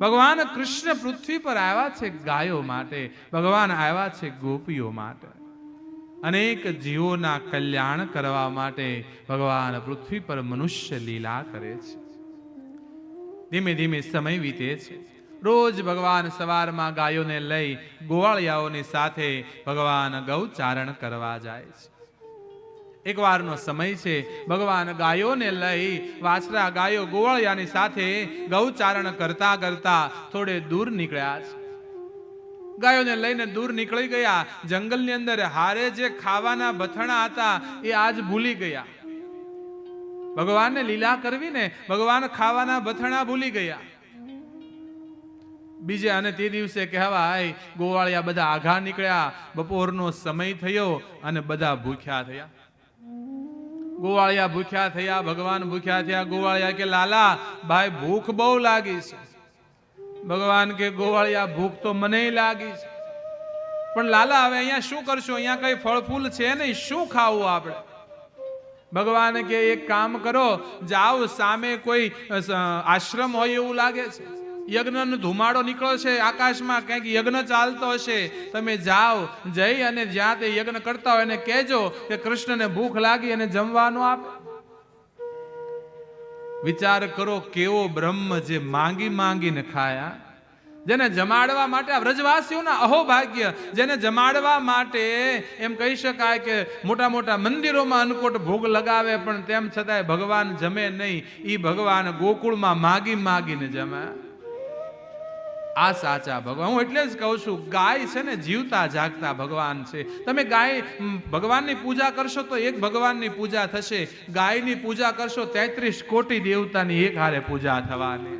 ભગવાન કૃષ્ણ પૃથ્વી પર આવ્યા છે ગાયો માટે, ભગવાન આવ્યા છે ગોપીઓ માટે, અનેક જીવોના કલ્યાણ કરવા માટે ભગવાન પૃથ્વી પર મનુષ્ય લીલા કરે છે. ધીમે ધીમે સમય વીતે છે. રોજ ભગવાન સવારમાં ગાયોને લઈ ગોવાળિયાઓની સાથે ભગવાન ગૌચારણ કરવા જાય છે. એક વારનો સમય છે, ભગવાન ગાયોને લઈ વાછરા ગાયો ગોવાળિયાની સાથે ગૌચારણ કરતા કરતા થોડે દૂર નીકળ્યા છે. ગાયોને લઈને દૂર નીકળી ગયા. જંગલની અંદર હારે જે ખાવાના બથણા હતા એ આજ ભૂલી ગયા. ભગવાનને લીલા કરવી ને, ભગવાન ખાવાના બથણા ભૂલી ગયા. બીજે અને તે દિવસે કહેવાય ગોવાળિયા બધા આઘા નીકળ્યા. બપોરનો સમય થયો અને બધા ભૂખ્યા થયા. ગોવાળિયા ભૂખ્યા થયા, ભગવાન ભૂખ્યા થયા. ગોવાળિયા કે લાલા ભાઈ ભૂખ બહુ લાગી છે. ભગવાન કે ગોવાળિયા ભૂખ તો મને લાગી છે, પણ લાલા હવે અહીંયા શું કરશું? અહીંયા કઈ ફળ ફૂલ છે નહીં, શું ખાવું આપણે? ભગવાન કે એક કામ કરો, જાઓ સામે કોઈ આશ્રમ હોય એવું લાગે છે, યજ્ઞનો ધુમાડો નીકળો છે આકાશમાં, કંઈક યજ્ઞ ચાલતો હશે, તમે જાઓ, જઈ અને જ્યાં તે યજ્ઞ કરતા હોય એને કહેજો કે કૃષ્ણને ભૂખ લાગી અને જમવાનું આપે. વિચાર કરો કેવો બ્રહ્મ જે માંગી માંગીને ખાયા. જેને જમાડવા માટે, આ વ્રજવાસીઓના અહોભાગ્ય, જેને જમાડવા માટે એમ કહી શકાય કે મોટા મોટા મંદિરોમાં અન્નકોટ ભોગ લગાવે, પણ તેમ છતાંય ભગવાન જમે નહીં. ઈ ભગવાન ગોકુળમાં માગી માગીને જમ્યા. આ સાચા ભગવાન. હું એટલે જ કહું છું, ગાય છે ને જીવતા જાગતા ભગવાન છે. તમે ગાય ભગવાનની પૂજા કરશો તો એક ભગવાનની પૂજા થશે, ગાયની પૂજા કરશો 33 કોટી દેવતાની એક હારે પૂજા થવાની.